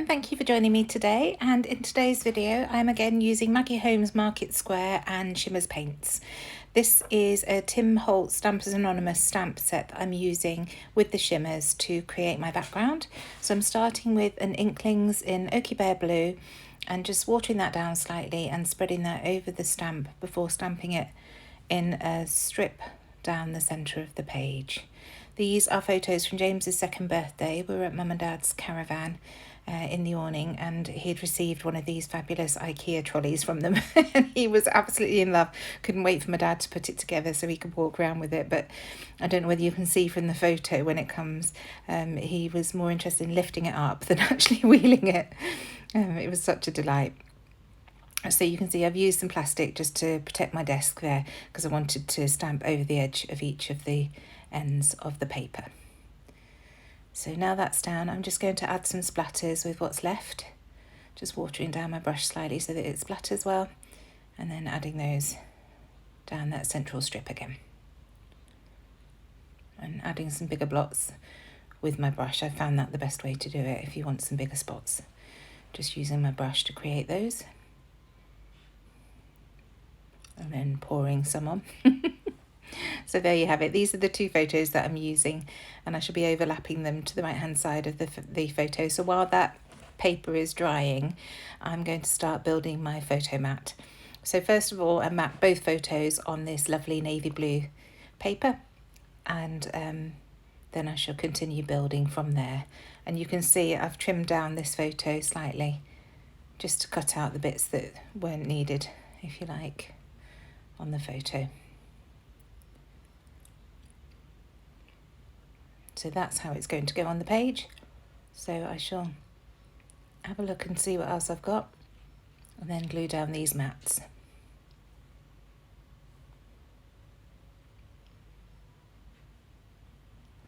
thank you for joining me today, and in today's video I'm again using Maggie Holmes Market Square and Shimmerz paints. This is a Tim Holtz Stampers Anonymous stamp set that I'm using with the Shimmerz to create my background. So I'm starting with an Inklings in Oaky Bear Blue and just watering that down slightly and spreading that over the stamp before stamping it in a strip down the centre of the page. These are photos from James's second birthday. We were at Mum and Dad's caravan in the awning, and he'd received one of these fabulous IKEA trolleys from them. And he was absolutely in love. Couldn't wait for my dad to put it together so he could walk around with it. But I don't know whether you can see from the photo when it comes, he was more interested in lifting it up than actually wheeling it. It was such a delight. So you can see I've used some plastic just to protect my desk there because I wanted to stamp over the edge of each of the ends of the paper. So now that's down, I'm just going to add some splatters with what's left, just watering down my brush slightly so that it splatters well, and then adding those down that central strip again. And adding some bigger blots with my brush. I found that the best way to do it if you want some bigger spots. Just using my brush to create those. And then pouring some on. So there you have it. These are the two photos that I'm using, and I shall be overlapping them to the right hand side of the photo. So while that paper is drying, I'm going to start building my photo mat. So first of all, I mapped both photos on this lovely navy blue paper, and then I shall continue building from there. And you can see I've trimmed down this photo slightly just to cut out the bits that weren't needed, if you like, on the photo. So that's how it's going to go on the page. So I shall have a look and see what else I've got, and then glue down these mats.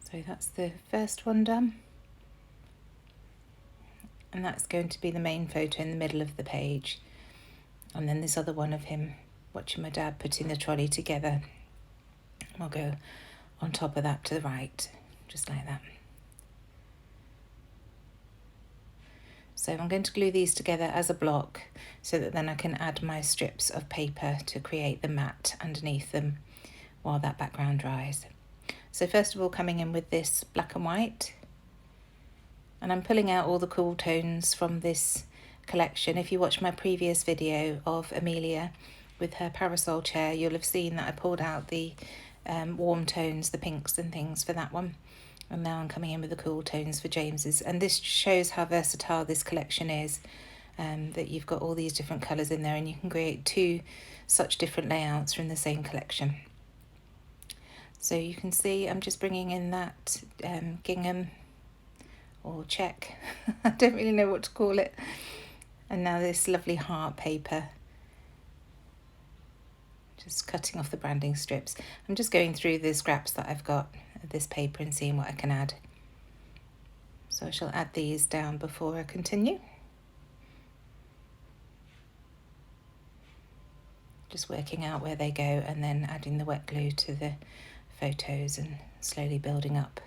So that's the first one done. And that's going to be the main photo in the middle of the page. And then this other one of him watching my dad putting the trolley together. I'll go on top of that to the right. Just like that. So I'm going to glue these together as a block so that then I can add my strips of paper to create the mat underneath them while that background dries. So first of all, coming in with this black and white, and I'm pulling out all the cool tones from this collection. If you watch my previous video of Amelia with her parasol chair, you'll have seen that I pulled out the warm tones, the pinks and things for that one. And now I'm coming in with the cool tones for James's. And this shows how versatile this collection is, that you've got all these different colours in there, and you can create two such different layouts from the same collection. So you can see I'm just bringing in that gingham or check. I don't really know what to call it. And now this lovely heart paper. Just cutting off the branding strips. I'm just going through the scraps that I've got of this paper and seeing what I can add. So I shall add these down before I continue. Just working out where they go and then adding the wet glue to the photos and slowly building up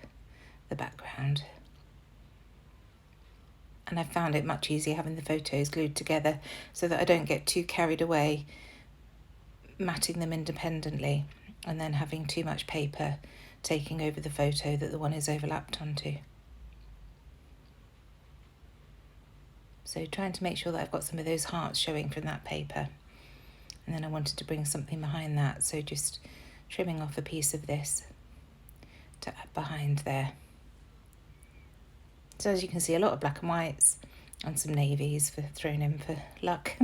the background. And I found it much easier having the photos glued together so that I don't get too carried away matting them independently and then having too much paper taking over the photo that the one is overlapped onto. So trying to make sure that I've got some of those hearts showing from that paper. And then I wanted to bring something behind that, so just trimming off a piece of this to add behind there. So as you can see, a lot of black and whites and some navies for thrown in for luck.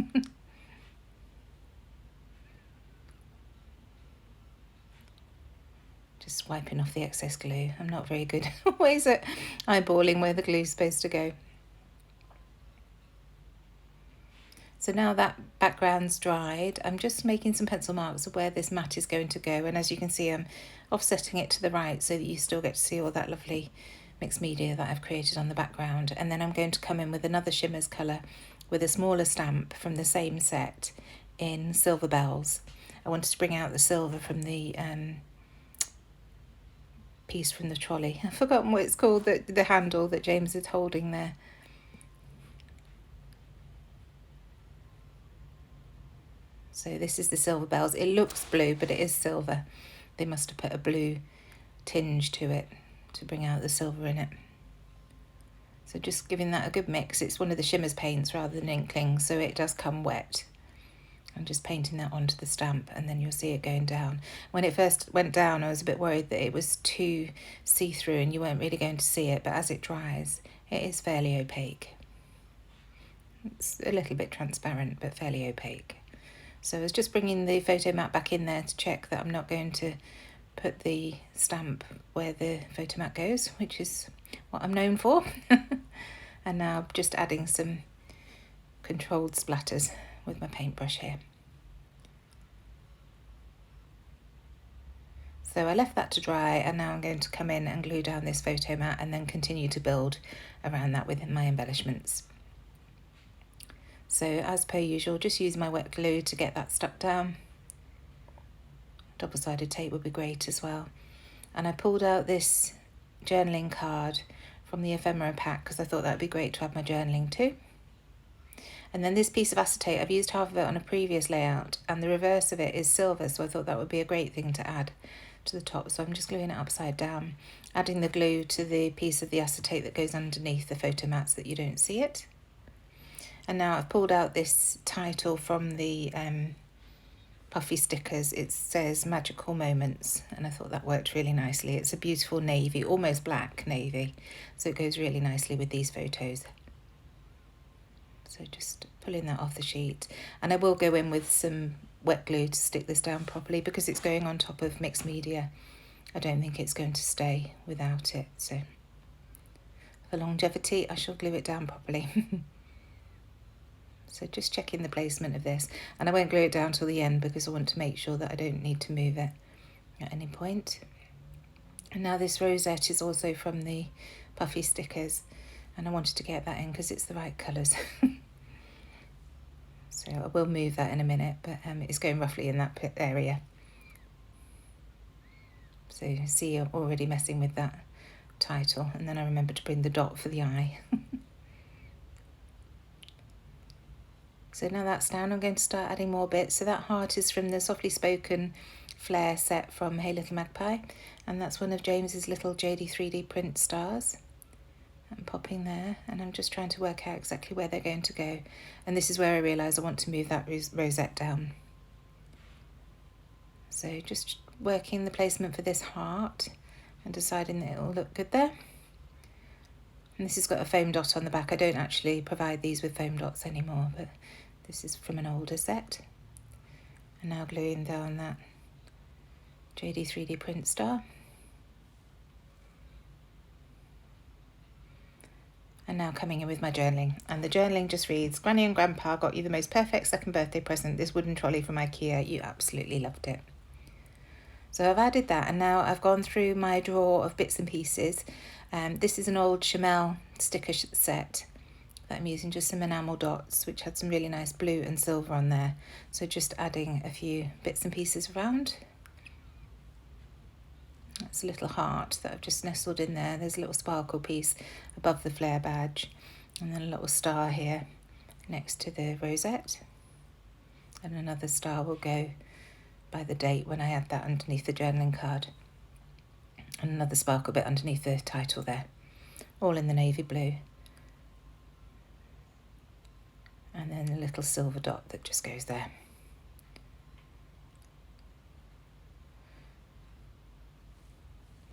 Just wiping off the excess glue. I'm not very good always at eyeballing where the glue's supposed to go. So now that background's dried, I'm just making some pencil marks of where this mat is going to go. And as you can see, I'm offsetting it to the right so that you still get to see all that lovely mixed media that I've created on the background. And then I'm going to come in with another Shimmerz colour with a smaller stamp from the same set in Silver Bells. I wanted to bring out the silver from the piece from the trolley. I've forgotten what it's called, the handle that James is holding there. So this is the silver bells. It looks blue, but it is silver. They must have put a blue tinge to it to bring out the silver in it. So just giving that a good mix. It's one of the Shimmerz paints rather than Inkling, so it does come wet. I'm just painting that onto the stamp, and then you'll see it going down. When it first went down, I was a bit worried that it was too see-through and you weren't really going to see it, but as it dries, it is fairly opaque. It's a little bit transparent, but fairly opaque. So I was just bringing the photo mat back in there to check that I'm not going to put the stamp where the photo mat goes, which is what I'm known for. And now just adding some controlled splatters with my paintbrush here. So I left that to dry, and now I'm going to come in and glue down this photo mat and then continue to build around that with my embellishments. So as per usual, just use my wet glue to get that stuck down. Double-sided tape would be great as well. And I pulled out this journaling card from the ephemera pack because I thought that would be great to add my journaling to. And then this piece of acetate, I've used half of it on a previous layout, and the reverse of it is silver, so I thought that would be a great thing to add to the top. So I'm just gluing it upside down, adding the glue to the piece of the acetate that goes underneath the photo mat so that you don't see it. And now I've pulled out this title from the puffy stickers. It says Magical Moments, and I thought that worked really nicely. It's a beautiful navy, almost black navy, so it goes really nicely with these photos. So just pulling that off the sheet, and I will go in with some wet glue to stick this down properly because it's going on top of mixed media. I don't think it's going to stay without it, so for longevity I shall glue it down properly. So just checking the placement of this, and I won't glue it down till the end because I want to make sure that I don't need to move it at any point. And now this rosette is also from the puffy stickers, and I wanted to get that in because it's the right colours. So I will move that in a minute, but it's going roughly in that area. So you see I'm already messing with that title, and then I remember to bring the dot for the eye. So now that's down, I'm going to start adding more bits. So that heart is from the Softly Spoken Flare set from Hey Little Magpie, and that's one of James's little JD 3D print stars. I'm popping there, and I'm just trying to work out exactly where they're going to go. And this is where I realise I want to move that rosette down. So just working the placement for this heart and deciding that it will look good there. And this has got a foam dot on the back. I don't actually provide these with foam dots anymore, but this is from an older set. And now gluing down that JD 3D print star. And now coming in with my journaling. And the journaling just reads, Granny and Grandpa got you the most perfect second birthday present, this wooden trolley from IKEA. You absolutely loved it. So I've added that, and now I've gone through my drawer of bits and pieces. This is an old Shimmerz sticker set that I'm using, just some enamel dots, which had some really nice blue and silver on there. So just adding a few bits and pieces around. That's a little heart that I've just nestled in there. There's a little sparkle piece above the flare badge, and then a little star here next to the rosette. And another star will go by the date when I add that underneath the journaling card. And another sparkle bit underneath the title there, all in the navy blue. And then a little silver dot that just goes there.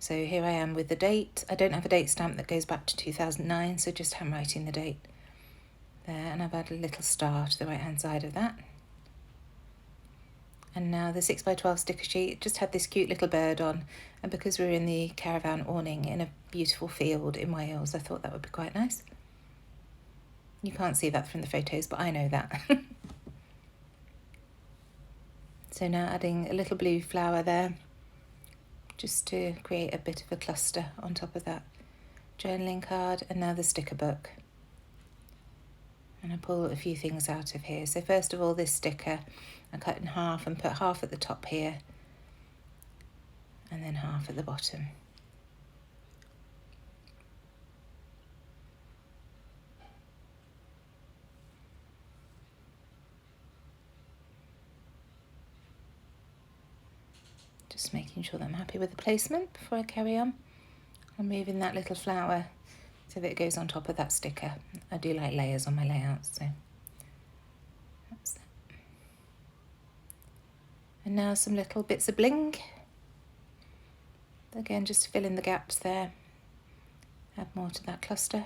So here I am with the date. I don't have a date stamp that goes back to 2009, so just handwriting the date there. And I've added a little star to the right hand side of that. And now the 6x12 sticker sheet just had this cute little bird on, and because we're in the caravan awning in a beautiful field in Wales, I thought that would be quite nice. You can't see that from the photos, but I know that. So now adding a little blue flower there, just to create a bit of a cluster on top of that journaling card. And now the sticker book. And I pull a few things out of here. So first of all, this sticker I cut in half and put half at the top here and then half at the bottom. Just making sure that I'm happy with the placement before I carry on. I'm moving that little flower so that it goes on top of that sticker. I do like layers on my layouts, so that's that. And now some little bits of bling. Again, just to fill in the gaps there. Add more to that cluster.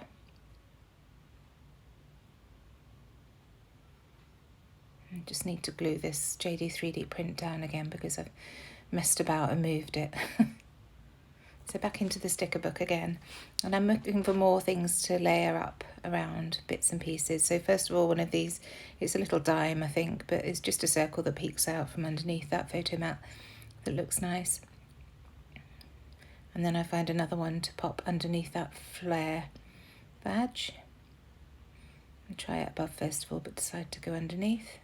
I just need to glue this JD 3D print down again because I've messed about and moved it. So back into the sticker book again, and I'm looking for more things to layer up around bits and pieces. So first of all, one of these, it's a little dime I think, but it's just a circle that peeks out from underneath that photo mat that looks nice. And then I find another one to pop underneath that flare badge. I try it above first of all, but decide to go underneath.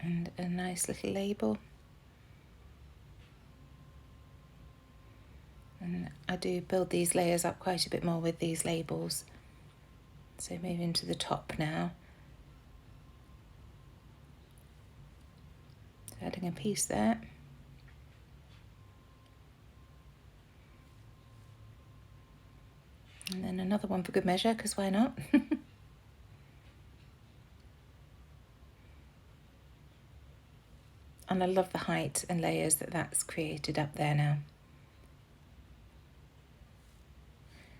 And a nice little label. And I do build these layers up quite a bit more with these labels. So moving to the top now. So adding a piece there. And then another one for good measure, because why not? And I love the height and layers that that's created up there now.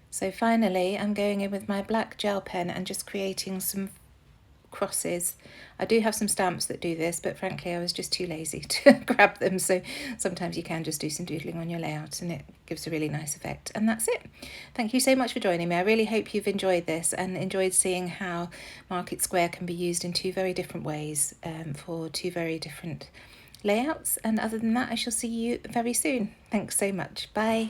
So finally, I'm going in with my black gel pen and just creating some crosses. I do have some stamps that do this, but frankly I was just too lazy to grab them, so sometimes you can just do some doodling on your layout and it gives a really nice effect. And that's it. Thank you so much for joining me. I really hope you've enjoyed this and enjoyed seeing how Market Square can be used in two very different ways for two very different layouts. And other than that, I shall see you very soon. Thanks so much. Bye.